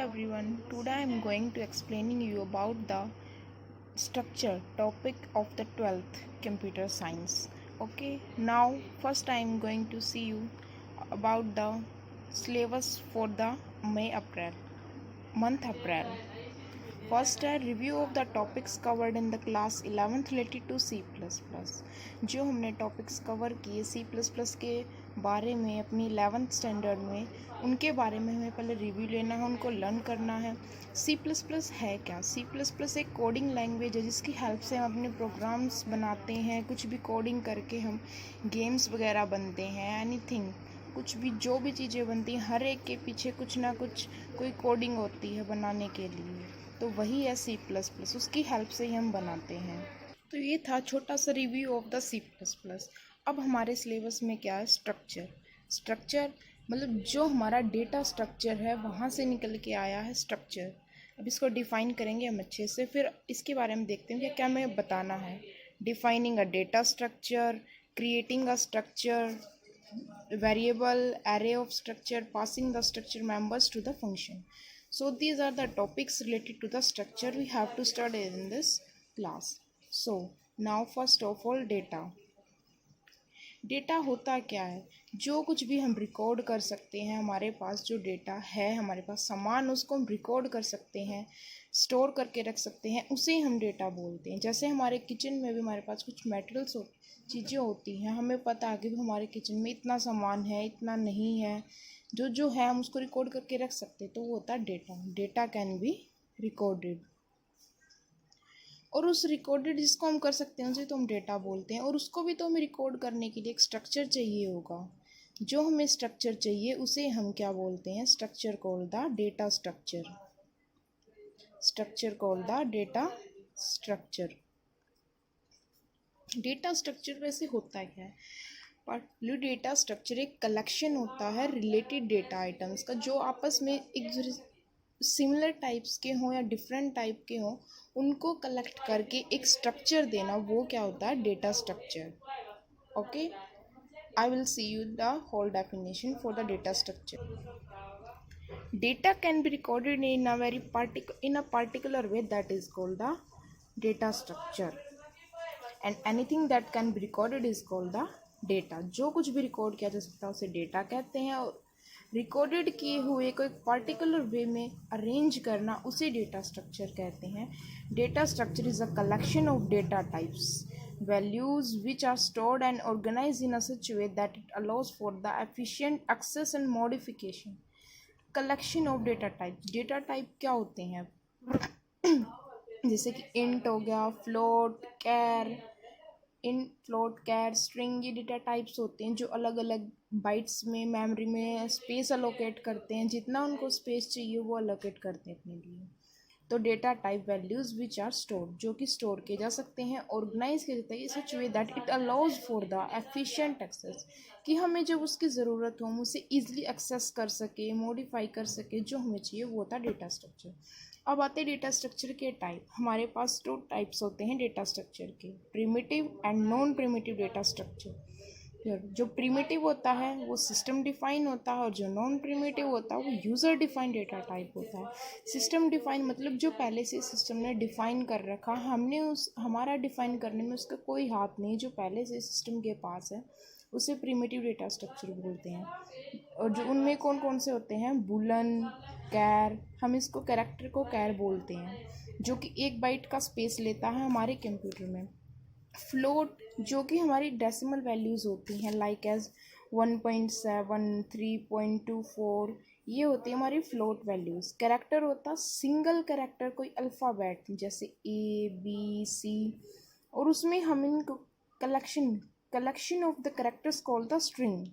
everyone. Today I am going to explaining you about the structure topic of the 12th computer science. Okay, now first I am going to see you about the syllabus for the April month April. First है review of the topics covered in the class 11th related to C plus plus. जो हमने topics cover किए सी plus plus के बारे में अपनी 11th standard में, उनके बारे में हमें पहले रिव्यू लेना है, उनको लर्न करना है। सी प्लस प्लस है क्या? सी प्लस प्लस एक कोडिंग लैंग्वेज है जिसकी हेल्प से हम अपने प्रोग्राम्स बनाते हैं। कुछ भी कोडिंग करके हम गेम्स वगैरह बनते हैं, एनीथिंग, कुछ भी जो भी चीज़ें बनती हैं हर एक के पीछे कुछ ना कुछ कोई कोडिंग होती है बनाने के लिए। तो वही है सी प्लस प्लस, उसकी हेल्प से ही हम बनाते हैं। तो ये था छोटा सा review of the C plus plus. अब हमारे सिलेबस में क्या है? स्ट्रक्चर। स्ट्रक्चर मतलब जो हमारा डेटा स्ट्रक्चर है वहाँ से निकल के आया है स्ट्रक्चर। अब इसको डिफ़ाइन करेंगे हम अच्छे से, फिर इसके बारे में देखते हैं कि क्या हमें बताना है। Defining a data structure, creating a structure, variable array of structure, passing the structure members to the function. So these are the topics related to the structure we have to study in this class. So now first of all data. Data होता क्या है? जो कुछ भी हम record कर सकते हैं, हमारे पास जो डेटा है, हमारे पास सामान, उसको हम रिकॉर्ड कर सकते हैं, स्टोर करके रख सकते हैं, उसे हम डेटा बोलते हैं। जैसे हमारे किचन में भी हमारे पास कुछ मटेरियल्स चीज़ें होती हैं, हमें पता है कि हमारे किचन में इतना सामान है, इतना नहीं है, जो है हम उसको रिकॉर्ड करके रख सकते हैं, तो वो होता है data. Data can be recorded, और उस रिकॉर्डेड जिसको हम कर सकते हैं उसे तो हम डेटा बोलते हैं। और उसको भी तो हमें रिकॉर्ड करने के लिए एक स्ट्रक्चर चाहिए होगा। जो हमें स्ट्रक्चर चाहिए उसे हम क्या बोलते हैं? Structure called the data structure. Structure called the data structure. Data structure वैसे होता क्या है? पार्टली डेटा स्ट्रक्चर एक कलेक्शन होता है रिलेटेड डेटा आइटम्स का, जो आपस में एक सिमिलर टाइप्स के हों या डिफरेंट टाइप के हों, उनको कलेक्ट करके एक स्ट्रक्चर देना, वो क्या होता है? Data structure. Okay, I will see you the whole definition for the data structure. Data can be recorded in a particular way, that is called the data structure, and anything that can be recorded is called the data. जो कुछ भी record किया जा सकता है उसे data कहते हैं, और रिकॉर्डेड किए हुए को एक पर्टिकुलर वे में अरेंज करना उसे डेटा स्ट्रक्चर कहते हैं। Data structure is a collection of data types, values which are stored and organized in a such way that it allows for the efficient access and modification. Collection of data type. Data type क्या होते हैं? जैसे कि int हो गया, float, कैर। इन, float, कैर, string, ये data types होते हैं जो अलग अलग बाइट्स में मेमोरी में स्पेस अलोकेट करते हैं। जितना उनको स्पेस चाहिए वो अलोकेट करते हैं अपने लिए। तो data type values which are stored, जो कि स्टोर किए जा सकते हैं, ऑर्गेनाइज किए जाते हैं such way that it allows for the efficient access, कि हमें जब उसकी ज़रूरत हो हम उसे ईजिली एक्सेस कर सके, मॉडिफाई कर सके, जो हमें चाहिए वो होता है डेटा स्ट्रक्चर। अब आते हैं डेटा स्ट्रक्चर के टाइप। हमारे पास 2 टाइप्स होते हैं डेटा स्ट्रक्चर के, primitive and non primitive data structure. जो प्रिमिटिव होता है वो सिस्टम डिफाइन होता है, और जो नॉन प्रिमिटिव होता है वो यूज़र डिफाइन डेटा टाइप होता है। सिस्टम डिफाइन मतलब जो पहले से सिस्टम ने डिफाइन कर रखा, हमने हमारा डिफाइन करने में उसका कोई हाथ नहीं, जो पहले से सिस्टम के पास है, उसे प्रिमिटिव डेटा स्ट्रक्चर बोलते हैं। और जो उनमें कौन कौन से होते हैं? बूलन, कैर, हम इसको कैरेक्टर को कैर बोलते हैं, जो कि 1 बाइट का स्पेस लेता है हमारे कंप्यूटर में। फ्लोट, जो कि हमारी डेसिमल वैल्यूज़ होती हैं, लाइक एज 1.7, 3.24, ये होती है हमारी फ्लोट वैल्यूज़। कैरेक्टर होता है सिंगल कैरेक्टर, कोई अल्फ़ाबेट जैसे ABC, और उसमें हम इनको collection of the characters called the string.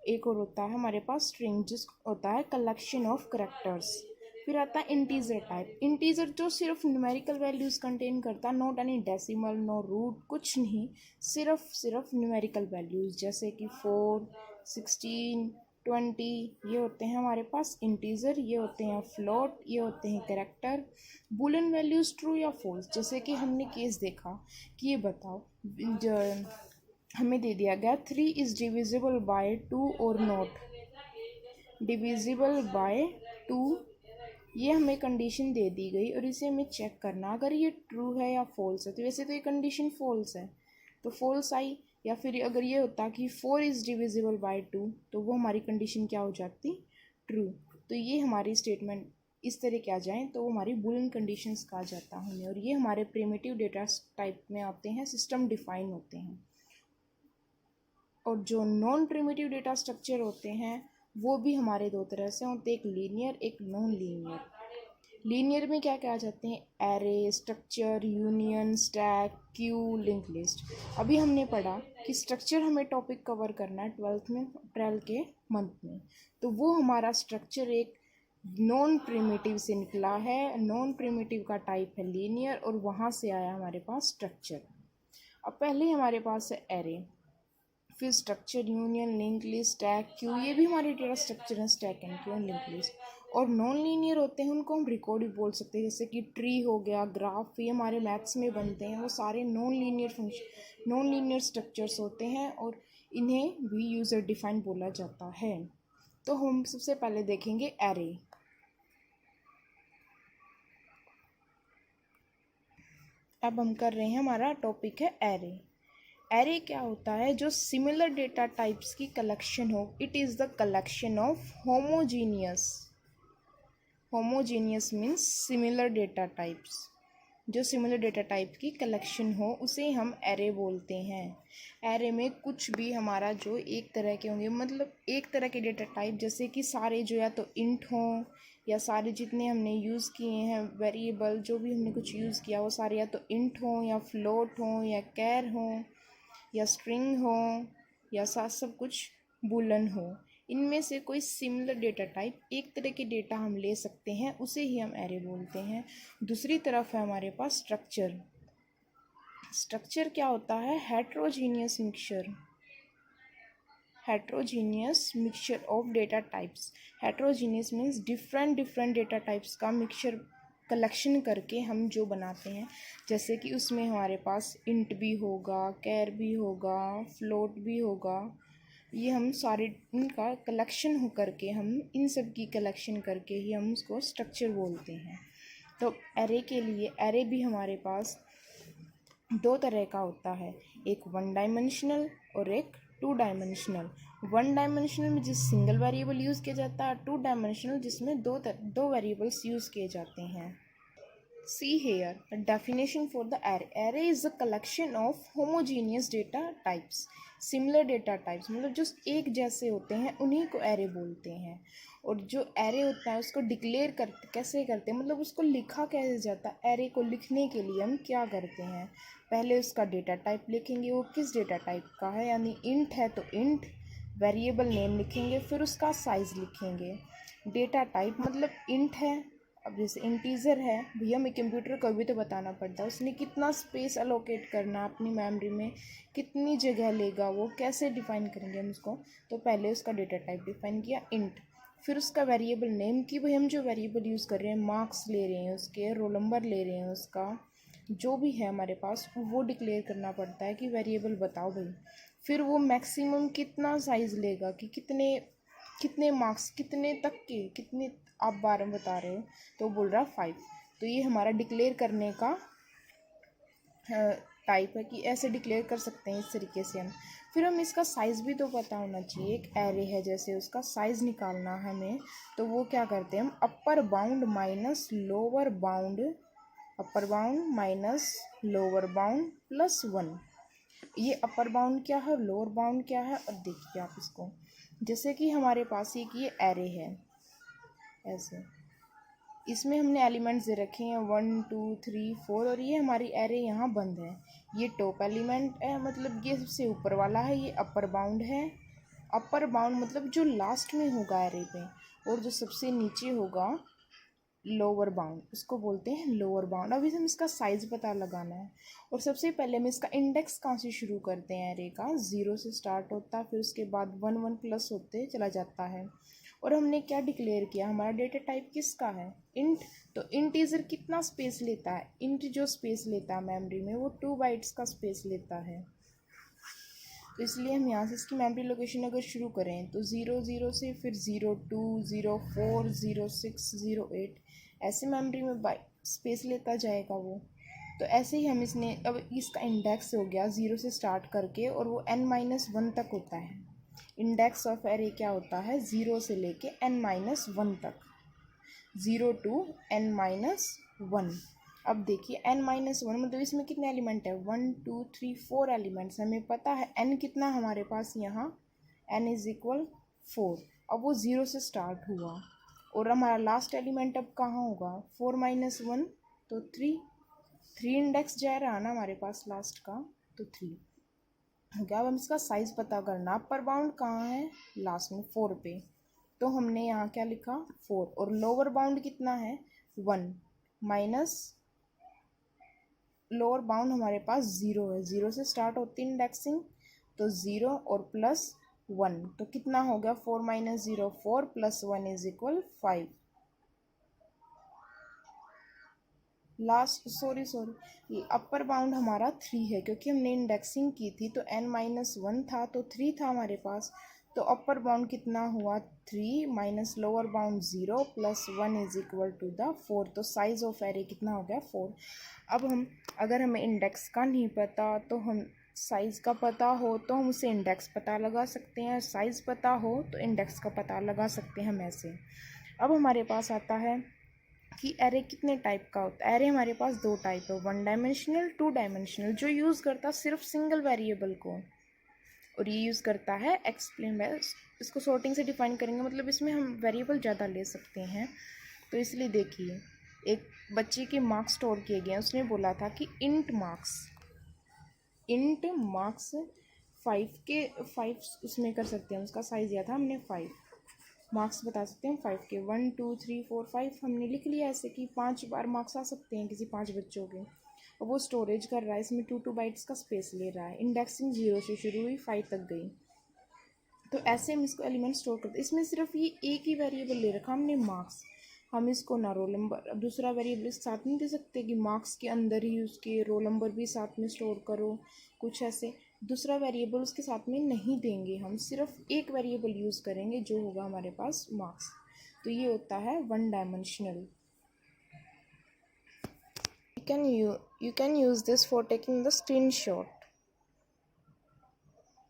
एक और होता है हमारे पास स्ट्रिंग, जिस होता है कलेक्शन ऑफ कैरेक्टर्स। फिर आता है इंटीजर टाइप। इंटीजर जो सिर्फ न्यूमेरिकल वैल्यूज़ कंटेन करता है, not any decimal, no root, कुछ नहीं, सिर्फ न्यूमेरिकल वैल्यूज़, जैसे कि 4, 16, 20, ये होते हैं हमारे पास इंटीजर। ये होते हैं फ्लोट, ये होते हैं कैरेक्टर। बूलियन वैल्यूज़ ट्रू या फॉल्स, जैसे कि हमने केस देखा कि ये बताओ, जो हमें दे दिया गया 3 इज़ डिविजिबल बाय 2 और नॉट डिविजिबल बाय 2 ये हमें कंडीशन दे दी गई और इसे हमें चेक करना, अगर ये ट्रू है या फॉल्स है। तो वैसे तो ये कंडीशन फॉल्स है तो फॉल्स आई, या फिर अगर ये होता कि 4 इज़ डिविजिबल बाय 2 तो वो हमारी कंडीशन क्या हो जाती, ट्रू। तो ये हमारी स्टेटमेंट इस तरह के आ जाएँ तो वो हमारी बूलियन कंडीशंस कहा जाता है। और ये हमारे प्रिमिटिव डेटा टाइप में आते हैं, सिस्टम डिफाइन होते हैं। और जो नॉन प्रिमिटिव डेटा स्ट्रक्चर होते हैं वो भी हमारे दो तरह से होते हैं, एक लीनियर एक नॉन लीनियर। लीनियर में क्या क्या आ जाते हैं, array, structure, union, stack, Q, link list. अभी हमने पढ़ा कि स्ट्रक्चर हमें टॉपिक कवर करना है 12th में, अप्रैल के मंथ में। तो वो हमारा स्ट्रक्चर एक नॉन प्रिमिटिव से निकला है। नॉन प्रिमिटिव का टाइप है लीनियर और वहाँ से आया हमारे पास स्ट्रक्चर। अब पहले हमारे पास है एरे, फिर structure, union, link list, stack, Q, ये भी हमारे डेटा स्ट्रक्चर हैं, stack and Q and link list. और नॉन लीनियर होते हैं उनको हम रिकॉर्ड भी बोल सकते हैं, जैसे कि ट्री हो गया, ग्राफ, ये हमारे मैथ्स में बनते हैं। वो सारे non linear function, non linear structures होते हैं और इन्हें भी यूज़र डिफाइन बोला जाता है। तो हम सबसे पहले देखेंगे एरे। अब हम कर रहे हैं, हमारा टॉपिक है एरे। एरे क्या होता है, जो सिमिलर डेटा टाइप्स की कलेक्शन हो। It is the collection of homogeneous, homogeneous means similar data types. जो सिमिलर डेटा टाइप की कलेक्शन हो उसे हम एरे बोलते हैं। एरे में कुछ भी हमारा जो एक तरह के होंगे, मतलब एक तरह के डेटा टाइप, जैसे कि सारे जो या तो इंट हों या सारे जितने हमने यूज़ किए हैं वेरिएबल, जो भी हमने कुछ यूज़ किया वो सारे या तो इंट हों या फ्लोट हों या कैर हों या स्ट्रिंग हो या सब कुछ बूलन हो। इनमें से कोई सिमिलर डेटा टाइप, एक तरह के डेटा हम ले सकते हैं, उसे ही हम एरे बोलते हैं। दूसरी तरफ है हमारे पास स्ट्रक्चर। स्ट्रक्चर क्या होता है, heterogeneous mixture, heterogeneous mixture of data types. Heterogeneous means different different data types का मिक्सचर कलेक्शन करके हम जो बनाते हैं। जैसे कि उसमें हमारे पास इंट भी होगा, कैर भी होगा, फ्लोट भी होगा, ये हम सारे इनका कलेक्शन हो करके, हम इन सब की कलेक्शन करके ही हम उसको स्ट्रक्चर बोलते हैं। तो एरे के लिए, एरे भी हमारे पास दो तरह का होता है, एक 1 डायमेंशनल और एक 2 डायमेंशनल। 1 डायमेंशनल में जिस सिंगल वेरिएबल यूज़ किया जाता है, 2 डायमेंशनल जिसमें दो वेरिएबल्स यूज़ किए जाते हैं। See here a definition for the array. Array is a collection of homogeneous data types. Similar data types मतलब जो एक जैसे होते हैं उन्हीं को array बोलते हैं। और जो array होता है उसको डिक्लेयर कैसे करते हैं, मतलब उसको लिखा कैसे जाता है। array को लिखने के लिए हम क्या करते हैं, पहले उसका डेटा टाइप लिखेंगे, वो किस डेटा टाइप का है, यानी इंट है तो इंट, वेरिएबल नेम लिखेंगे, फिर उसका साइज़ लिखेंगे। डेटा टाइप मतलब इंट है, अब जैसे इंटीजर है, भैया हमें कंप्यूटर को भी तो बताना पड़ता है उसने कितना स्पेस अलोकेट करना अपनी मेमोरी में, कितनी जगह लेगा, वो कैसे डिफाइन करेंगे हम उसको। तो पहले उसका डेटा टाइप डिफाइन किया इंट, फिर उसका वेरिएबल नेम की, भाई हम जो वेरिएबल यूज़ कर रहे हैं, मार्क्स ले रहे हैं उसके, रोल नंबर ले रहे हैं उसका, जो भी है हमारे पास वो डिक्लेयर करना पड़ता है कि वेरिएबल बताओ भाई। फिर वो मैक्सिमम कितना साइज़ लेगा, कि कितने कितने मार्क्स, कितने तक के, कितने आप 12 बता रहे हो तो बोल रहा 5। तो ये हमारा डिक्लेयर करने का टाइप है कि ऐसे डिक्लेयर कर सकते हैं इस तरीके से हम। फिर हम इसका साइज़ भी तो पता होना चाहिए, एक एरे है जैसे उसका साइज़ निकालना हमें, तो वो क्या करते हैं हम, upper bound minus lower bound, upper bound minus lower bound plus 1। ये अपर बाउंड क्या है, लोअर बाउंड क्या है, और देखिए आप इसको, जैसे कि हमारे पास एक ये एरे है ऐसे, इसमें हमने एलिमेंट्स दे रखे हैं 1 2 3 4 और ये हमारी एरे यहाँ बंद है। ये टॉप एलिमेंट है, मतलब ये सबसे ऊपर वाला है, ये अपर बाउंड है। अपर बाउंड मतलब जो लास्ट में होगा एरे पे, और जो सबसे नीचे होगा लोअर बाउंड, उसको बोलते हैं लोअर बाउंड। अभी हम इसका साइज़ पता लगाना है, और सबसे पहले हम इसका इंडेक्स कहाँ से शुरू करते हैं, एरे का 0 से स्टार्ट होता है, फिर उसके बाद 1 1 प्लस होते चला जाता है। और हमने क्या डिक्लेयर किया, हमारा डेटा टाइप किसका है, इंट। तो इंटीजर कितना स्पेस लेता है, इंट जो स्पेस लेता है मेमोरी में वो 2 बाइट्स का स्पेस लेता है। तो इसलिए हम यहाँ से इसकी मेमोरी लोकेशन अगर शुरू करें तो 0 0 से फिर 0 2 0 4 0 6 0 8, ऐसे मेमोरी में बाई स्पेस लेता जाएगा वो। तो ऐसे ही हम इसने अब इसका इंडेक्स हो गया 0 से स्टार्ट करके और वो n-1 तक होता है। इंडेक्स ऑफ एरे क्या होता है 0 से लेके n-1 तक, 0 to n-1। अब देखिए n-1 मतलब इसमें कितने एलिमेंट है 1 2 3 4 एलिमेंट्स। हमें पता है n कितना हमारे पास यहाँ n इज इक्वल 4। अब वो 0 से स्टार्ट हुआ और हमारा लास्ट एलिमेंट अब कहाँ होगा 4-1 तो 3 इंडेक्स जा रहा ना हमारे पास लास्ट का, तो 3 हो गया। अब हम इसका साइज़ पता करना, अपर बाउंड कहाँ है लास्ट में 4 पे, तो हमने यहाँ क्या लिखा 4 और लोअर बाउंड कितना है 1 माइनस लोअर बाउंड हमारे पास 0 है, 0 से स्टार्ट होती है इंडेक्सिंग, तो 0 और प्लस 1 तो कितना हो गया 4-0 4 plus 1 is equal 5। Last sorry upper bound हमारा 3 है क्योंकि हमने इंडेक्सिंग की थी तो n-1 था तो 3 था हमारे पास, तो अपर बाउंड कितना हुआ 3 minus lower bound 0 plus 1 is equal to the 4। तो साइज ऑफ एरे कितना हो गया 4। अब हम अगर हमें इंडेक्स का नहीं पता तो हम साइज़ का पता हो तो हम उसे इंडेक्स पता लगा सकते हैं, साइज़ पता हो तो इंडेक्स का पता लगा सकते हैं हम ऐसे। अब हमारे पास आता है कि एरे कितने टाइप का होता है। एरे हमारे पास 2 टाइप है, 1 डायमेंशनल 2 डायमेंशनल, जो यूज़ करता सिर्फ सिंगल वेरिएबल को, और ये यूज़ करता है एक्सप्लेन इसको सॉर्टिंग से डिफाइन करेंगे, मतलब इसमें हम वेरिएबल ज़्यादा ले सकते हैं। तो इसलिए देखिए एक बच्चे के मार्क्स स्टोर किए गए हैं, उसने बोला था कि इंट मार्क्स 5 उसमें कर सकते हैं, उसका साइज़ दिया था हमने 5 मार्क्स बता सकते हैं 5 के 1 2 3 4 5 हमने लिख लिया ऐसे कि 5 बार मार्क्स आ सकते हैं किसी 5 बच्चों के। और वो स्टोरेज कर रहा है, इसमें 2 बाइट्स का स्पेस ले रहा है, इंडेक्सिंग 0 से शुरू हुई 5 तक गई। तो ऐसे हम इसको एलिमेंट स्टोर करते, इसमें सिर्फ ये एक ही वेरिएबल ले रखा हमने मार्क्स, हम इसको ना रोल नंबर अब दूसरा वेरिएबल इस साथ नहीं दे सकते कि मार्क्स के अंदर ही उसके रोल नंबर भी साथ में स्टोर करो, कुछ ऐसे दूसरा वेरिएबल उसके साथ में नहीं देंगे, हम सिर्फ एक वेरिएबल यूज़ करेंगे जो होगा हमारे पास मार्क्स। तो ये होता है 1 dimensional. You can use this for taking the screenshot.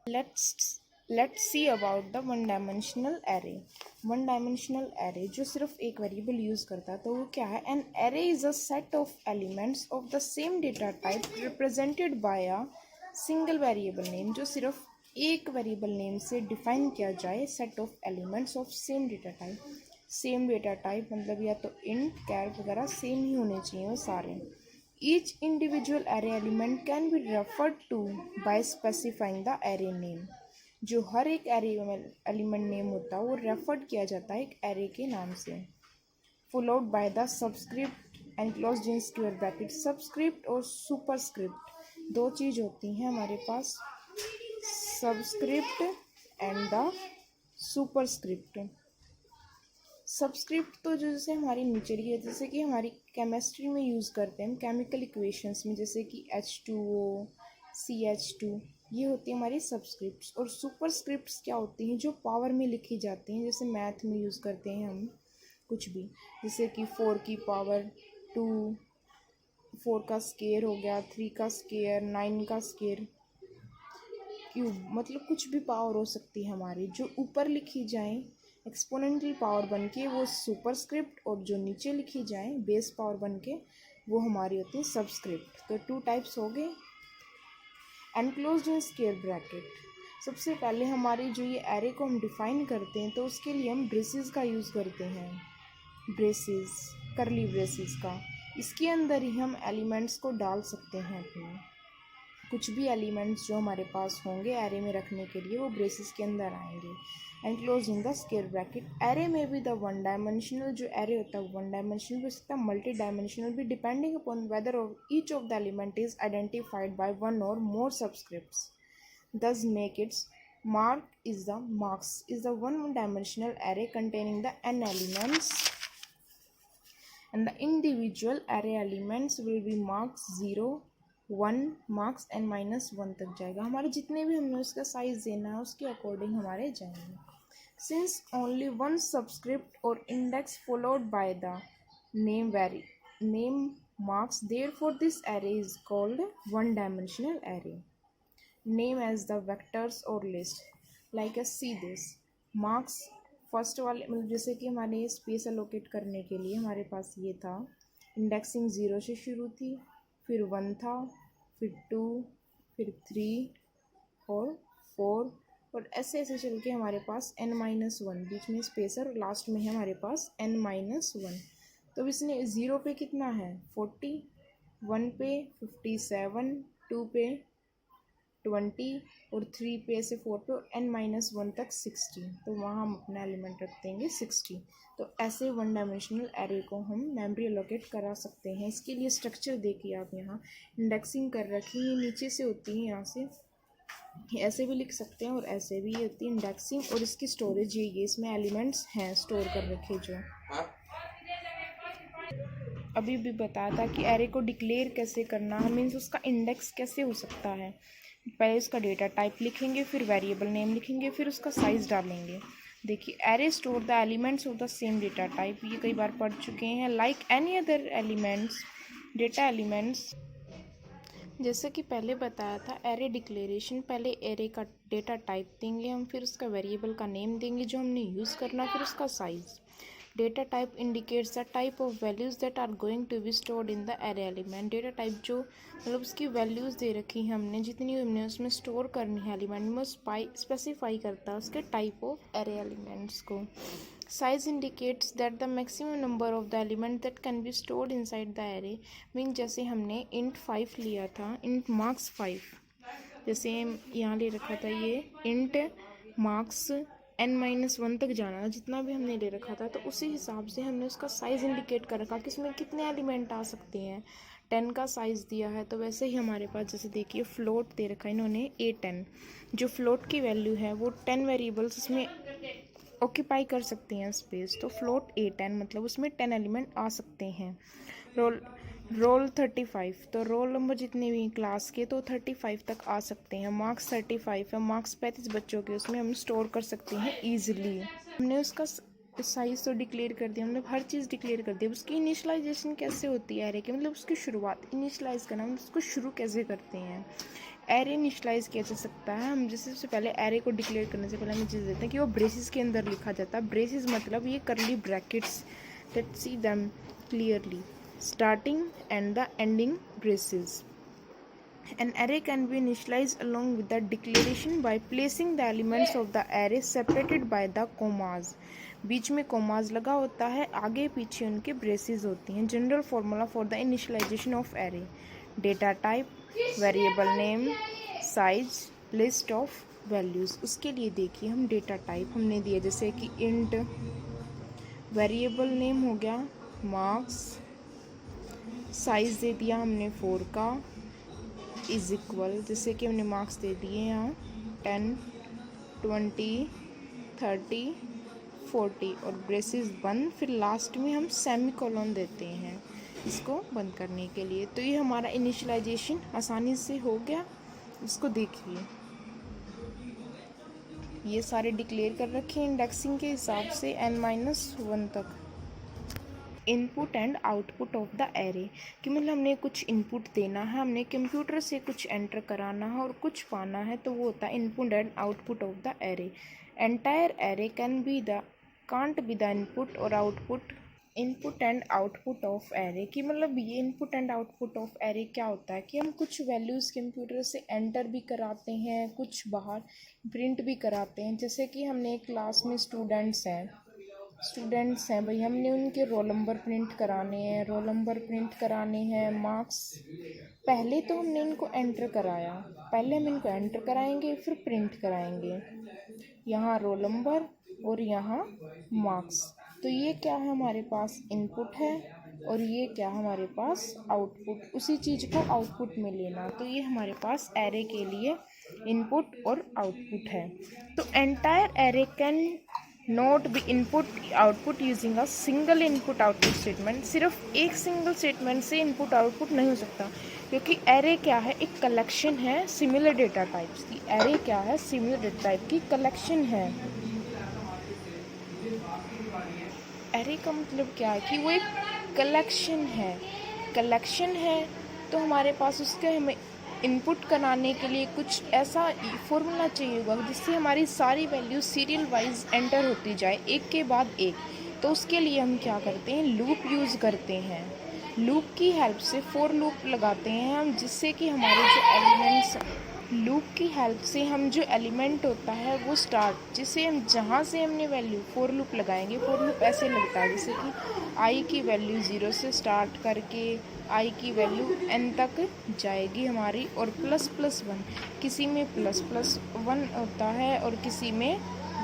Let's see about the 1 dimensional array. 1 dimensional array जो सिर्फ एक वेरिएबल यूज़ करता है तो वो क्या है, an array is a set of elements of the same data type represented by a single variable name, जो सिर्फ एक वेरिएबल नेम से डिफाइन किया जाए, set of elements of same data type. Same data type मतलब या तो int कैर वगैरह सेम ही होने चाहिए वो सारे। Each individual array element can be referred to by specifying the array name. जो हर एक एरे एलिमेंट नेम होता है वो रेफर्ड किया जाता है एक एरे के नाम से, followed by the subscript enclosed in square bracket. Subscript और सुपरस्क्रिप्ट दो चीज़ होती हैं हमारे पास, subscript and the superscript. Subscript तो जो जैसे हमारी नीचे लिखी है, जैसे कि हमारी केमिस्ट्री में यूज़ करते हैं हम केमिकल इक्वेशंस में, जैसे कि H2O CH2, ये होती है हमारी सबस्क्रिप्ट्स। और सुपरस्क्रिप्ट्स क्या होती हैं, जो पावर में लिखी जाती हैं, जैसे मैथ में यूज़ करते हैं हम कुछ भी, जैसे कि 4 की पावर 2, 4 का स्केयर हो गया, 3 का स्केयर, 9 का स्केयर, क्यूब, मतलब कुछ भी पावर हो सकती है हमारी, जो ऊपर लिखी जाए एक्सपोनेंशियल पावर बन के वो सुपरस्क्रिप्ट, और जो नीचे लिखी जाए बेस पावर बन के वो हमारी होती है सबस्क्रिप्ट। तो 2 टाइप्स हो गए। एनक्लोज्ड इन स्क्वायर ब्रैकेट, सबसे पहले हमारी जो ये एरे को हम डिफाइन करते हैं तो उसके लिए हम ब्रेसेस का यूज़ करते हैं, ब्रेसेस करली ब्रेसेस का, इसके अंदर ही हम एलिमेंट्स को डाल सकते हैं अपने, कुछ भी एलिमेंट्स जो हमारे पास होंगे एरे में रखने के लिए वो ब्रेसेस के अंदर आएंगे। Enclose in the square bracket, array में भी द 1 डायमेंशनल जो एरे होता है 1 डायमेंशनल भी हो सकता है, मल्टी डायमेंशनल भी, depending upon whether each of the element is identified by 1 or more subscripts, thus make its marks is the 1 dimensional array containing the n elements and the individual array elements will be marks 0 1 marks n-1 तक जाएगा, हमारे जितने भी हमने उसका size देना है उसके अकॉर्डिंग हमारे जाएंगे। सिंस ओनली 1 सबस्क्रिप्ट और index followed by the name marks, therefore this array is called one dimensional array. Name as the vectors or list, like as see this marks first वाले मतलब जैसे कि हमारे स्पेस अलोकेट करने के लिए हमारे पास ये था, इंडेक्सिंग 0 से शुरू थी, फिर 1 था, फिर 2, फिर 3 और 4, और ऐसे ऐसे चल के हमारे पास n-1 बीच में स्पेस और लास्ट में है हमारे पास n-1। तो अब इसने 0 पे कितना है 40, 1 पे 57, 2 पे 20 और 3 पे से 4 पे और n-1 तक 60, तो वहाँ हम अपना एलिमेंट रख देंगे 60। तो ऐसे वन डायमेंशनल एरे को हम मेमोरी एलोकेट करा सकते हैं। इसके लिए स्ट्रक्चर देखिए आप, यहाँ इंडेक्सिंग कर रखी है, नीचे से होती है, यहाँ से ऐसे भी लिख सकते हैं और ऐसे भी होती है इंडेक्सिंग, और इसकी स्टोरेज ये इसमें एलिमेंट्स हैं स्टोर कर रखे जो अभी भी बताया था कि एरे को डिक्लेयर कैसे करना है, मीन्स उसका इंडेक्स कैसे हो सकता है। पहले उसका डेटा टाइप लिखेंगे, फिर वेरिएबल नेम लिखेंगे, फिर उसका साइज़ डालेंगे। देखिए array store the elements of the same data type, ये कई बार पढ़ चुके हैं। Like any other elements data elements, जैसे कि पहले बताया था एरे डिक्लेरेशन, पहले एरे का डेटा टाइप देंगे हम, फिर उसका वेरिएबल का नेम देंगे जो हमने यूज़ करना, फिर उसका size. Data type indicates the type of values that are going to be stored in the array element. Data type जो मतलब उसकी वैल्यूज़ दे रखी हैं हमने, जितनी हमने उसमें स्टोर करनी है एलिमेंट में, स्पेसिफाई करता है उसके टाइप ऑफ एरे एलिमेंट्स को। Size indicates that the maximum number of the element that can be stored inside the array. Mean जैसे हमने इंट 5 लिया था, इंट मार्क्स 5, जैसे यहाँ ले रखा था ये इंट मार्क्स n-1 तक जाना था, जितना भी हमने ले रखा था, तो उसी हिसाब से हमने उसका साइज़ इंडिकेट कर रखा कि इसमें कितने एलिमेंट आ सकते हैं। 10 का साइज़ दिया है, तो वैसे ही हमारे पास जैसे देखिए फ्लोट दे रखा है इन्होंने a10, जो फ्लोट की वैल्यू है वो 10 वेरिएबल्स इसमें ऑक्यूपाई कर सकते हैं स्पेस, तो फ्लोट a10 मतलब उसमें 10 एलिमेंट आ सकते हैं। रोल 35, तो रोल नंबर जितने भी क्लास के तो 35 तक आ सकते हैं। मार्क्स 35 है, मार्क्स 35 बच्चों के उसमें हम स्टोर कर सकते हैं ईजिली। हमने उसका साइज़ तो डिक्लेयर कर दिया, मतलब हर चीज़ डिक्लेयर कर दी। उसकी इनिशलाइजेशन कैसे होती है एरे की, मतलब उसकी शुरुआत इनिशलाइज करना, मतलब उसको शुरू कैसे करते हैं। एरे इनिशलाइज किया जा सकता है हम जैसे सबसे पहले एरे को डिक्लेयर करने से पहले हमें चीज़ देते हैं कि वो ब्रेसिस के अंदर लिखा जाता है। ब्रेसिस मतलब ये करली brackets that see them clearly, starting and the ending braces. An array can be initialized along with the declaration by placing the elements of the array separated by the commas. बीच में commas लगा होता है, आगे पीछे उनके braces होती हैं। General formula for the initialization of array: data type, variable name, size, list of values. उसके लिए देखिए हम data type हमने दिया जैसे कि int, variable name हो गया marks, साइज़ दे दिया हमने 4 का, इज़ इक्वल जैसे कि हमने मार्क्स दे दिए यहाँ 10, 20, 30, 40 और ब्रेसेस बंद, फिर लास्ट में हम सेमी कोलन देते हैं इसको बंद करने के लिए। तो ये हमारा इनिशियलाइजेशन आसानी से हो गया। इसको देखिए ये सारे डिक्लेयर कर रखे हैं इंडेक्सिंग के हिसाब से n-1 तक। Input and output of the array, कि मतलब हमने कुछ इनपुट देना है, हमने कंप्यूटर से कुछ एंटर कराना है और कुछ पाना है, तो वो होता है input and output of the array. Entire array can't be the input और output. Input and output of array की मतलब ये input and output of array क्या होता है कि हम कुछ वैल्यूज़ कंप्यूटर से एंटर भी कराते हैं, कुछ बाहर प्रिंट भी कराते हैं। जैसे कि हमने एक क्लास में स्टूडेंट्स हैं भाई, हमने उनके रोल नंबर प्रिंट कराने हैं, मार्क्स। पहले तो हमने इनको एंटर कराया, पहले हम इनको एंटर कराएंगे फिर प्रिंट कराएंगे, यहाँ रोल नंबर और यहाँ मार्क्स। तो ये क्या है हमारे पास इनपुट है और ये क्या हमारे पास आउटपुट, उसी चीज़ को आउटपुट में लेना। तो ये हमारे पास एरे के लिए इनपुट और आउटपुट है। तो entire array can not be input output using a single input output statement. सिर्फ एक सिंगल स्टेटमेंट से इनपुट आउटपुट नहीं हो सकता, क्योंकि एरे क्या है, एक कलेक्शन है सिमिलर डेटा टाइप्स की। एरे क्या है, सिमिलर डेटा टाइप की कलेक्शन है। एरे का मतलब क्या है कि वो एक कलेक्शन है तो हमारे पास उसके हमें इनपुट कराने के लिए कुछ ऐसा फॉर्मूला चाहिए होगा जिससे हमारी सारी वैल्यू सीरियल वाइज एंटर होती जाए एक के बाद एक। तो उसके लिए हम क्या करते हैं, लूप यूज़ करते हैं। लूप की हेल्प से फॉर लूप लगाते हैं हम, जिससे कि हमारे जो एलिमेंट्स, लूप की हेल्प से हम जो एलिमेंट होता है वो स्टार्ट, जिसे हम जहाँ से हमने वैल्यू फॉर लूप लगाएंगे, फॉर लूप ऐसे लगता है जैसे कि आई की वैल्यू 0 से स्टार्ट करके आई की वैल्यू n तक जाएगी हमारी, और प्लस प्लस 1, किसी में प्लस प्लस 1 होता है और किसी में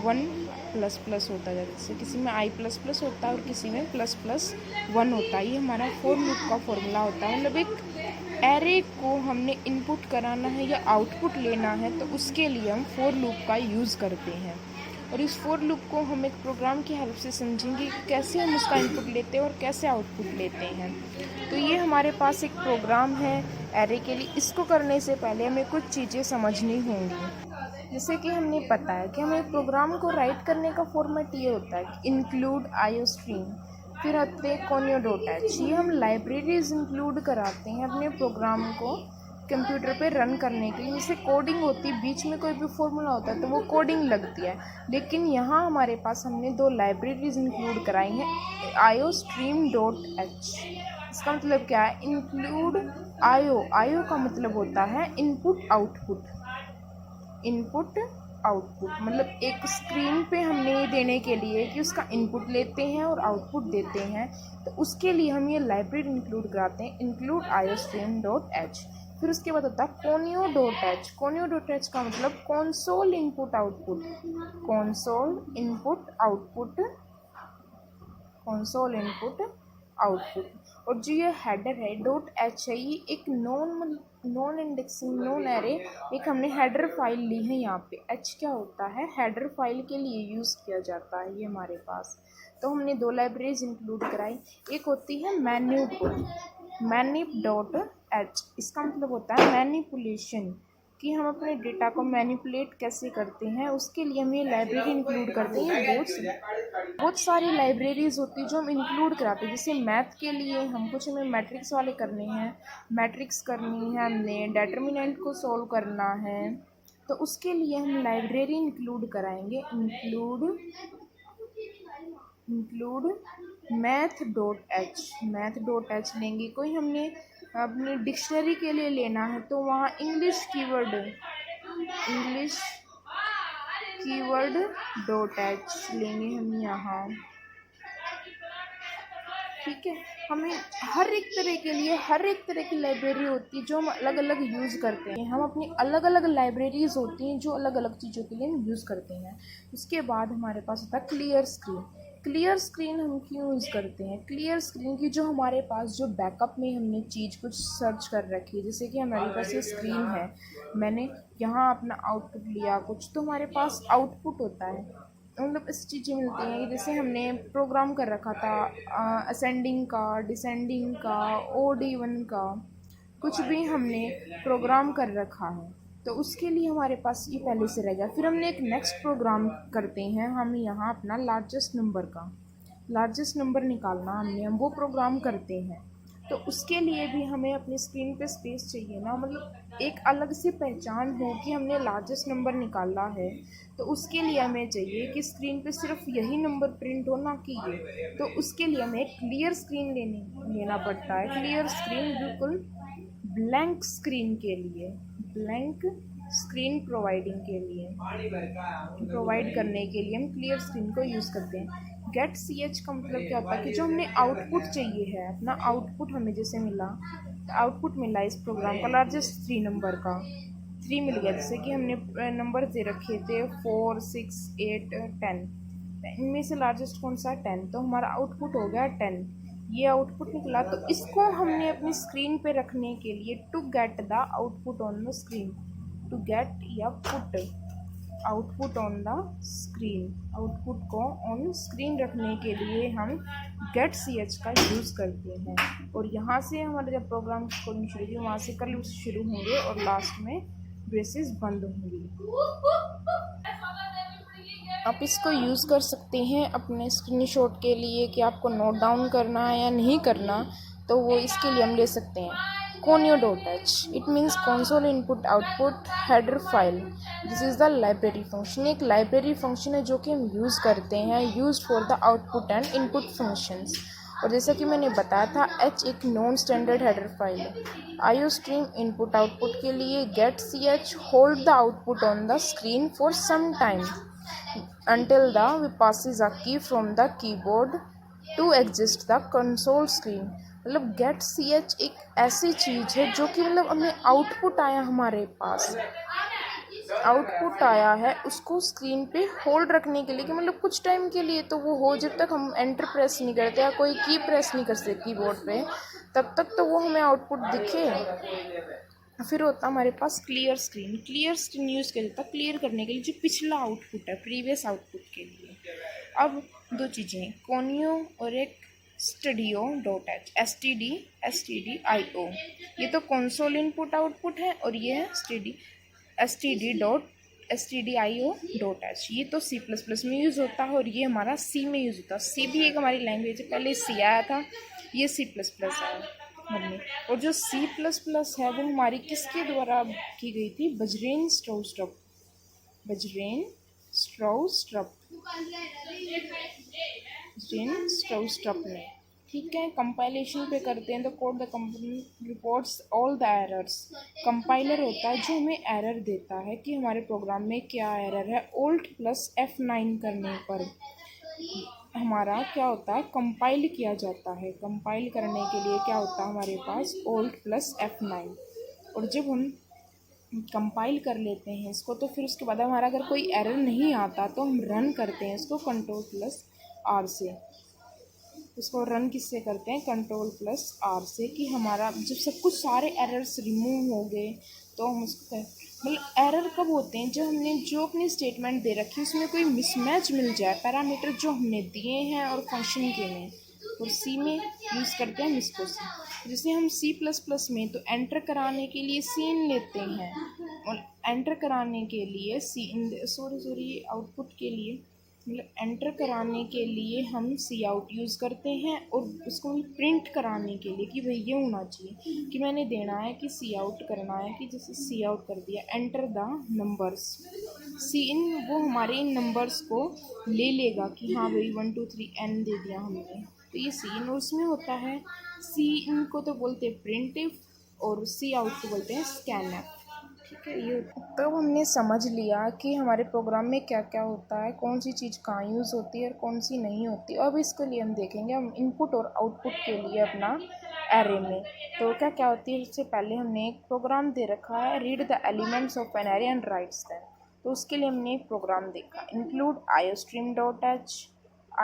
1 प्लस प्लस होता है, जैसे किसी में आई प्लस प्लस होता है और किसी में प्लस प्लस 1 होता है। ये हमारा फॉर लूप का फॉर्मूला होता है। मतलब एक एरे को हमने इनपुट कराना है या आउटपुट लेना है तो उसके लिए हम फॉर लूप का यूज़ करते हैं। और इस फॉर लूप को हम एक प्रोग्राम की हेल्प से समझेंगे कैसे हम उसका इनपुट लेते हैं और कैसे आउटपुट लेते हैं। तो ये हमारे पास एक प्रोग्राम है एरे के लिए। इसको करने से पहले हमें कुछ चीज़ें समझनी होंगी। जैसे कि हमने पता है कि हमें प्रोग्राम को राइट करने का फॉर्मेट ये होता है कि इंक्लूड आईओ स्ट्रीम, फिर आते हैं कोनियो डॉट एच। ये हम लाइब्रेरीज इंक्लूड कराते हैं अपने प्रोग्राम को कंप्यूटर पे रन करने के लिए। जैसे कोडिंग होती है, बीच में कोई भी फॉर्मूला होता है तो वो कोडिंग लगती है, लेकिन यहाँ हमारे पास हमने 2 लाइब्रेरीज इंक्लूड कराई हैं, आईओ स्ट्रीम डॉट एच। इसका मतलब क्या है, इंक्लूड आईओ। आईओ का मतलब होता है इनपुट आउटपुट। इनपुट आउटपुट मतलब एक स्क्रीन पे हमने ये देने के लिए कि उसका इनपुट लेते हैं और आउटपुट देते हैं, तो उसके लिए हम ये लाइब्रेरी इंक्लूड कराते हैं, include IO stream dot H. फिर उसके बाद होता है conio dot H. Conio dot H का मतलब console input output, console input output, console input output. और जो ये हेडर है डॉट एच है, ये एक नॉन इंडेक्सिंग नॉन एरे एक हमने हेडर फाइल ली है यहाँ पे। एच क्या होता है, हेडर फाइल के लिए यूज़ किया जाता है ये हमारे पास। तो हमने 2 लाइब्रेरीज इंक्लूड कराई। एक होती है मैनिप डॉट एच। इसका मतलब होता है मैनिपुलेशन, कि हम अपने डेटा को मैनिपुलेट कैसे करते हैं, उसके लिए हम ये लाइब्रेरी इंक्लूड करते हैं। बहुत सारी लाइब्रेरीज होती है जो हम इंक्लूड कराते हैं। जैसे मैथ के लिए हम कुछ हमें मैट्रिक्स वाले करने हैं, मैट्रिक्स करनी है, हमने डिटर्मिनेंट को सॉल्व करना है, तो उसके लिए हम लाइब्रेरी इंक्लूड कराएंगे, इंक्लूड मैथ डॉट एच लेंगे। कोई हमने अपनी डिक्शनरी के लिए लेना है तो वहाँ इंग्लिश कीवर्ड डॉट एच लेंगे हम यहाँ। ठीक है, हमें हर एक तरह की लाइब्रेरी होती है जो हम अलग अलग यूज़ करते हैं। हम अपनी अलग अलग लाइब्रेरीज होती हैं जो अलग अलग चीज़ों के लिए हम यूज़ करते हैं। उसके बाद हमारे पास होता है क्लियर स्क्रीन हम क्यों यूज़ करते हैं, क्लियर स्क्रीन की जो हमारे पास जो बैकअप में हमने चीज़ कुछ सर्च कर रखी है, जैसे कि हमारे पास ये स्क्रीन है, मैंने यहाँ अपना आउटपुट लिया कुछ, तो हमारे पास आउटपुट होता है, मतलब इस चीज़ें मिलती हैं। जैसे हमने प्रोग्राम कर रखा था असेंडिंग का, डिसेंडिंग का, OD1 का, कुछ भी हमने प्रोग्राम कर रखा है तो उसके लिए हमारे पास ये पहले से रहेगा। फिर हमने एक नेक्स्ट प्रोग्राम करते हैं, हम यहाँ अपना लार्जेस्ट नंबर निकालना हम वो प्रोग्राम करते हैं। तो उसके लिए भी हमें अपनी स्क्रीन पे स्पेस चाहिए ना, मतलब एक अलग से पहचान हो कि हमने लार्जेस्ट नंबर निकाला है, तो उसके लिए हमें चाहिए कि स्क्रीन पे सिर्फ यही नंबर प्रिंट हो, ना कि ये। तो उसके लिए हमें क्लियर स्क्रीन लेना पड़ता है। क्लियर स्क्रीन बिल्कुल ब्लैंक स्क्रीन के लिए, ब्लैंक स्क्रीन प्रोवाइड करने के लिए हम क्लियर स्क्रीन को यूज़ करते हैं। गेट CH का मतलब क्या होता है कि जो हमने आउटपुट चाहिए है, अपना आउटपुट हमें जैसे मिला, तो आउटपुट मिला इस प्रोग्राम का लार्जेस्ट 3 नंबर का, 3 मिल गया। जैसे कि हमने नंबर दे रखे थे 4, 6, 8, 10, इनमें से लार्जेस्ट कौन सा, 10, तो हमारा आउटपुट हो गया 10। ये आउटपुट निकला, तो इसको हमने अपनी स्क्रीन पे रखने के लिए to get the output on the screen, to get या put output on the screen, output को ऑन स्क्रीन रखने के लिए हम गेट CH का यूज़ करते हैं। और यहाँ से हमारे जब प्रोग्राम कोडिंग शुरू होगी वहाँ से कर्ली शुरू होंगे और लास्ट में ब्रेसेस बंद होंगी। आप इसको यूज़ कर सकते हैं अपने स्क्रीनशॉट के लिए कि आपको नोट डाउन करना है या नहीं करना, तो वो इसके लिए हम ले सकते हैं conio.h। It means console input output header file. This is the library function. एक लाइब्रेरी फंक्शन है जो कि हम यूज़ करते हैं, use for the output and input functions. और जैसा कि मैंने बताया था, h एक नॉन स्टैंडर्ड हेडर फाइल है। IO स्ट्रीम इनपुट आउटपुट के लिए get ch hold the output on the screen for some time until the we passes a key from the keyboard to exit the console screen। मतलब gate ch एक ऐसी चीज़ है जो कि मतलब हमें आउटपुट आया, हमारे पास आउटपुट आया है, उसको स्क्रीन पे होल्ड रखने के लिए कि मतलब कुछ टाइम के लिए तो वो हो, जब तक हम एंटर प्रेस नहीं करते या कोई की प्रेस नहीं करते कीबोर्ड पे, तब तक तो वो हमें आउटपुट दिखे। फिर होता हमारे पास clear screen. Clear screen use किया जाता है क्लियर करने के लिए जो पिछला आउटपुट है, प्रीवियस आउटपुट के लिए। अब दो चीज़ें हैं, कोनियो और एक studio.h, stdio। ये तो कंसोल इनपुट आउटपुट है और ये है stdio.h। ये तो C++ में यूज़ होता है और ये हमारा C में यूज़ होता है। C भी एक हमारी लैंग्वेज है, पहले C आया था, ये C++ आया हमने। और जो C++ है वो हमारी किसके द्वारा की गई थी? बजरेन स्ट्राउस्ट्रप ने। ठीक है, कंपाइलेशन पे करते हैं तो code the company reports all the errors. Compiler होता है जो हमें एरर देता है कि हमारे प्रोग्राम में क्या एरर है। Alt+F9 करने पर हमारा क्या होता है? कंपाइल किया जाता है। कंपाइल करने के लिए क्या होता है हमारे पास? Alt+F9। और जब हम कंपाइल कर लेते हैं इसको, तो फिर उसके बाद हमारा अगर कोई एरर नहीं आता तो हम रन करते हैं इसको Ctrl+R से। इसको रन किससे करते हैं? Ctrl+R से, कि हमारा जब सब कुछ सारे एरर्स रिमूव हो गए तो हम उसको मतलब एरर कब होते हैं? जब हमने जो अपनी स्टेटमेंट दे रखी है उसमें कोई मिसमैच मिल जाए, पैरामीटर जो हमने दिए हैं और फंक्शन के में। और सी में यूज़ करते हैं मिसको सी। जैसे हम C++ में तो एंटर कराने के लिए सीन लेते हैं, और एंटर कराने के लिए आउटपुट के लिए मतलब एंटर कराने के लिए हम cout यूज़ करते हैं। और उसको प्रिंट कराने के लिए कि भाई ये होना चाहिए कि मैंने देना है कि cout करना है, कि जैसे cout कर दिया, एंटर द नंबर्स। इन वो हमारे इन नंबर्स को ले लेगा कि हाँ भाई 1 2 3 n दे दिया हमने, तो ये इन। और उसमें होता है इन को तो बोलते हैं प्रिंटिव और cout को बोलते हैं स्कैनफ। ठीक है, ये तो हमने समझ लिया कि हमारे प्रोग्राम में क्या क्या होता है, कौन सी चीज़ कहाँ यूज़ होती है और कौन सी नहीं होती। अब इसके लिए हम देखेंगे हम इनपुट और आउटपुट के लिए अपना एरे में तो क्या क्या होती है। सबसे पहले हमने एक प्रोग्राम दे रखा है, read the elements of an array and rights them. तो उसके लिए हमने एक प्रोग्राम देखा, include iostream.h,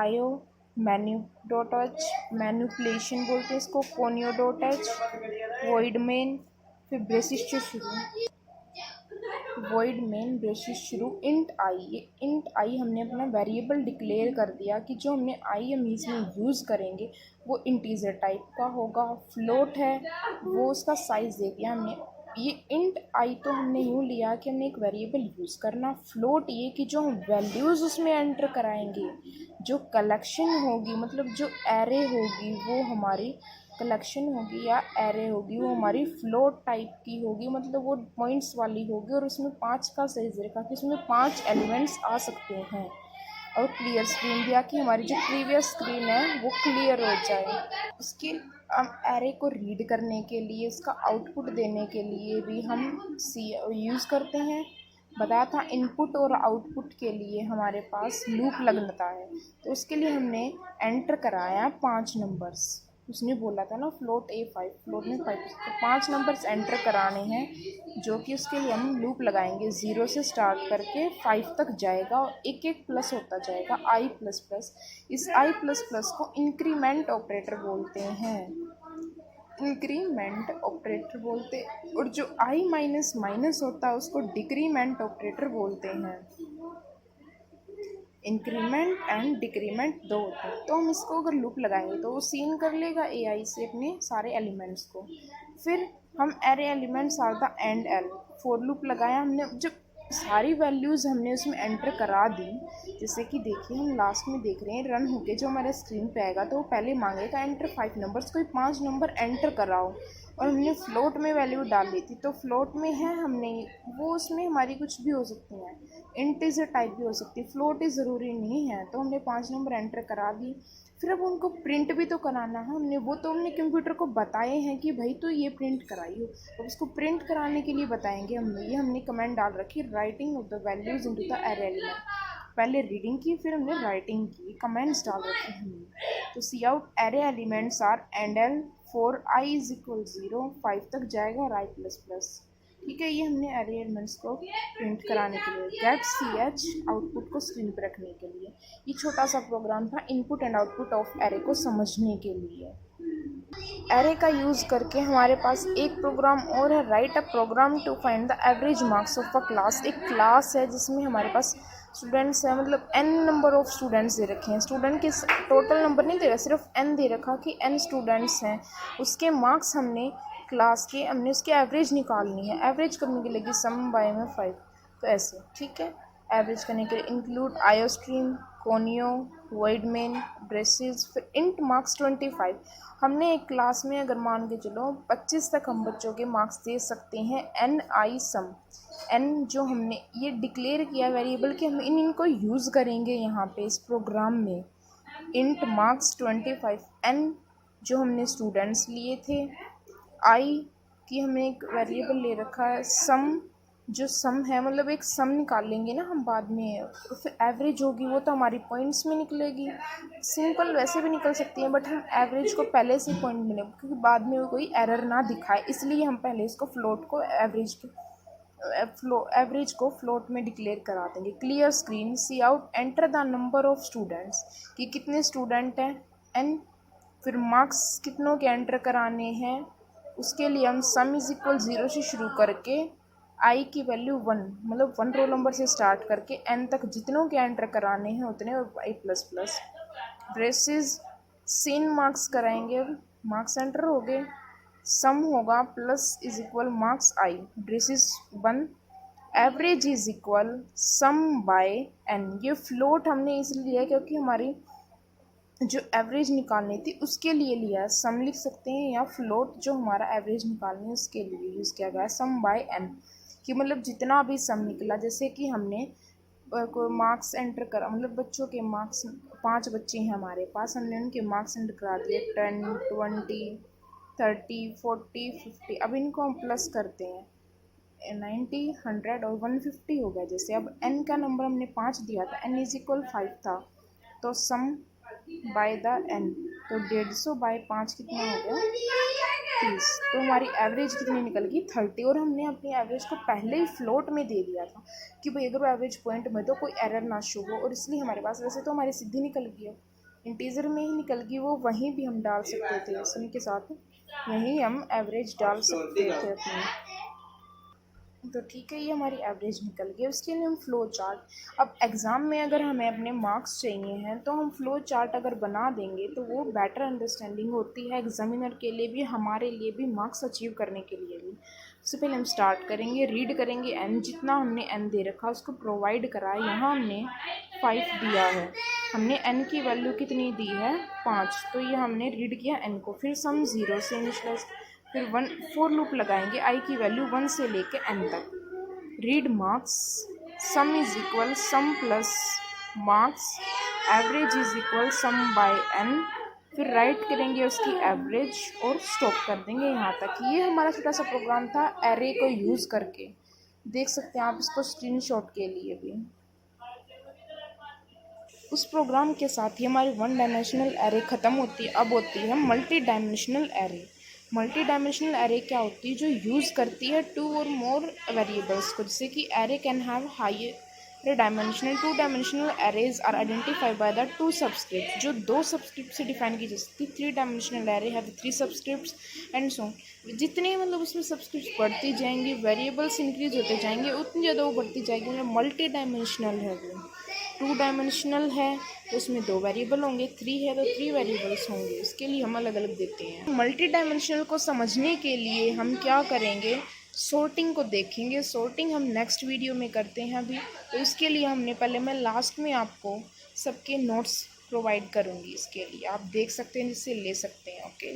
io menu.h, manipulation बोलते हैं इसको, conio.h, void main, फिर ब्रेसिस से शुरू, वॉइड मेन ब्रेसिस शुरू, इंट आई। ये इंट आई हमने अपना वेरिएबल डिक्लेयर कर दिया कि जो हमने आई हम इसमें यूज़ करेंगे वो इंटीजर टाइप का होगा। फ्लोट है वो उसका साइज़ दे दिया हमने। ये इंट आई तो हमने यूँ लिया कि हमने एक वेरिएबल यूज़ करना। फ्लोट ये कि जो हम वैल्यूज़ उसमें एंटर कराएंगे, जो कलेक्शन होगी मतलब जो एरे होगी वो हमारी कलेक्शन होगी या एरे होगी, वो हमारी फ्लोट टाइप की होगी, मतलब वो पॉइंट्स वाली होगी। और उसमें 5 का साइज रखा कि उसमें 5 एलिमेंट्स आ सकते हैं। और क्लियर स्क्रीन दिया कि हमारी जो प्रीवियस स्क्रीन है वो क्लियर हो जाए। उसके हम एरे को रीड करने के लिए, उसका आउटपुट देने के लिए भी हम यूज़ करते हैं। बताया था इनपुट और आउटपुट के लिए हमारे पास लूप लगता है, तो उसके लिए हमने एंटर कराया 5 नंबर्स। उसने बोला था ना फ्लोट A5, फ्लोट में 5, तो 5 नंबर्स एंटर कराने हैं, जो कि उसके लिए हम लूप लगाएंगे। 0 से स्टार्ट करके 5 तक जाएगा और एक एक प्लस होता जाएगा i++। इस i++ को इंक्रीमेंट ऑपरेटर बोलते हैं, इंक्रीमेंट ऑपरेटर बोलते। और जो i- होता है उसको डिक्रीमेंट ऑपरेटर बोलते हैं। इंक्रीमेंट एंड डिक्रीमेंट दो होते हैं। तो हम इसको अगर लूप लगाएंगे तो वो सीन कर लेगा AI से अपने सारे एलिमेंट्स को। फिर हम array elements are the end L, for loop लगाया हमने। जब सारी वैल्यूज़ हमने उसमें एंटर करा दी। जैसे कि देखिए हम लास्ट में देख रहे हैं रन होके जो हमारे स्क्रीन पे आएगा तो वो पहले मांगेगा एंटर 5 नंबर्स, कोई 5 नंबर एंटर कराओ। और हमने फ्लोट में वैल्यू डाल दी थी, तो फ्लोट में है हमने वो, उसमें हमारी कुछ भी हो सकती हैं, इंटीजर टाइप भी हो सकती है, फ्लोट ही ज़रूरी नहीं है। तो हमने 5 नंबर एंटर करा दी। फिर अब उनको प्रिंट भी तो कराना है हमने, वो तो हमने कंप्यूटर को बताए हैं कि भाई तो ये प्रिंट कराइयो। अब उसको प्रिंट कराने के लिए बताएंगे हमने, ये हमने कमेंट डाल रखी, writing of the values into the array element. पहले रीडिंग की फिर हमने राइटिंग की, कमेंट्स डाल रखे हमने। तो cout array elements are and L for i is equal 0, 5 तक जाएगा और आई प्लस प्लस। ठीक है, ये हमने एरे एलिमेंट्स को प्रिंट कराने के लिए। गेट सी एच आउटपुट को स्क्रीन पर रखने के लिए। ये छोटा सा प्रोग्राम था input and output of array को समझने के लिए। एरे का यूज़ करके हमारे पास एक प्रोग्राम और है, write a program to find the average marks of a class. एक क्लास है जिसमें हमारे पास स्टूडेंट्स हैं, मतलब n नंबर ऑफ स्टूडेंट्स दे रखे हैं। स्टूडेंट के टोटल नंबर नहीं दे रहा, सिर्फ n दे रखा कि n स्टूडेंट्स हैं। उसके मार्क्स हमने क्लास के हमने उसकी एवरेज निकालनी है। एवरेज करने के लिए सम बाय में 5, तो ऐसे ठीक है। एवरेज करने के लिए इंक्लूड आयोस्ट्रीम, कोनियो, वाइडमेन, ब्रेसेस, फिर इंट मार्क्स 25। हमने एक क्लास में अगर मान के चलो 25 तक हम बच्चों के मार्क्स दे सकते हैं। एन आई सम, एन जो हमने ये डिक्लेयर किया वेरिएबल कि हम इनको यूज़ करेंगे यहाँ पे इस प्रोग्राम में। इंट मार्क्स 25, एन जो हमने स्टूडेंट्स लिए थे, आई की हमने एक वेरिएबल ले रखा है, सम जो सम है मतलब एक सम निकाल लेंगे ना हम बाद में। और फिर एवरेज होगी वो तो हमारी पॉइंट्स में निकलेगी, सिंपल वैसे भी निकल सकती है, बट हम एवरेज को पहले से पॉइंट मिले क्योंकि बाद में वो कोई एरर ना दिखाए, इसलिए हम पहले इसको फ्लोट को एवरेज को फ्लोट में डिक्लेयर करा देंगे। Clear screen, cout, enter the number of students कि कितने स्टूडेंट हैं एन, फिर मार्क्स कितनों के एंटर कराने हैं। उसके लिए हम सम इज इक्वल 0 से शुरू करके आई की वैल्यू 1, मतलब 1 रोल नंबर से स्टार्ट करके एन तक जितनों के एंटर कराने हैं उतने, और i plus plus. Braces cin marks कराएंगे, मार्क्स एंटर हो गए, सम होगा plus is equal marks i, braces 1, average is equal sum by n. ये फ्लोट हमने इसलिए लिया क्योंकि हमारी जो एवरेज निकालनी थी उसके लिए लिया है। सम लिख सकते हैं या फ्लोट जो हमारा एवरेज निकालनी है उसके लिए यूज़ किया गया है सम बाय एन, कि मतलब जितना भी सम निकला, जैसे कि हमने कोई मार्क्स एंटर करा, मतलब बच्चों के मार्क्स 5 बच्चे हैं हमारे पास, हमने उनके मार्क्स एंटर करा दिए 10, 20, 30, 40, 50। अब इनको हम प्लस करते हैं 90, 100 और 150 हो गया। जैसे अब n का नंबर हमने 5 दिया था, n इज इक्वल 5 था, तो सम बाय द n, तो 150 बाय 5 कितना हो गया 30। तो हमारी एवरेज कितनी निकल गई 30। और हमने अपनी एवरेज को पहले ही फ्लोट में दे दिया था कि भाई अगर वो एवरेज पॉइंट में तो कोई एरर ना शो हो, और इसलिए हमारे पास वैसे तो हमारी सीधी निकल गई है, इंटीजर में ही निकल गई वो, वहीं भी हम डाल सकते थे सम के साथ, यहीं हम एवरेज डाल सकते थे अपनी। तो ठीक है, ये हमारी एवरेज निकल गई। उसके लिए हम फ़्लो चार्ट, अब एग्ज़ाम में अगर हमें अपने मार्क्स चाहिए हैं तो हम फ़्लो चार्ट अगर बना देंगे तो वो बेटर अंडरस्टैंडिंग होती है एग्जामिनर के लिए भी, हमारे लिए भी, मार्क्स अचीव करने के लिए भी। सबसे पहले हम स्टार्ट करेंगे, रीड करेंगे एन, जितना हमने एन दे रखा उसको प्रोवाइड करा है। यहाँ हमने 5 दिया है, हमने एन की वैल्यू कितनी दी है 5, तो ये हमने रीड किया एन को। फिर सम 0 से इनिशियलाइज, फिर 1 फोर लूप लगाएंगे आई की वैल्यू 1 से लेके एन तक। Read marks, sum is equal sum plus marks, average is equal sum by N, फिर राइट करेंगे उसकी एवरेज और स्टॉप कर देंगे यहाँ तक। ये हमारा छोटा सा प्रोग्राम था एरे को यूज़ करके, देख सकते हैं आप इसको स्क्रीनशॉट के लिए भी। उस प्रोग्राम के साथ ही हमारी 1 डायमेंशनल एरे ख़त्म होती है, अब होती है multi dimensional array. Multi dimensional array क्या होती है, जो यूज़ करती है 2 और मोर वेरिएबल्स को, जैसे कि array can have higher dimensional 2 dimensional arrays are identified by the 2 subscript, जो 2 सबस्क्रिप्ट से डिफाइन की जा सकती है। 3 dimensional array have 3 subscripts and so, जितने मतलब उसमें सबस्क्रिप्ट बढ़ती जाएंगी, वेरिएबल्स इंक्रीज होते जाएंगे, उतनी ज़्यादा वो बढ़ती जाएगी। मतलब मल्टी डायमेंशनल है वो। 2 डायमेंशनल है तो उसमें 2 वेरिएबल होंगे, 3 है तो 3 वेरिएबल्स होंगे, इसके लिए हम अलग अलग देते हैं। मल्टी डायमेंशनल को समझने के लिए हम क्या करेंगे, सॉर्टिंग को देखेंगे। सॉर्टिंग हम नेक्स्ट वीडियो में करते हैं अभी, तो इसके लिए हमने पहले, मैं लास्ट में आपको सबके नोट्स प्रोवाइड करूँगी, इसके लिए आप देख सकते हैं, जिससे ले सकते हैं। ओके।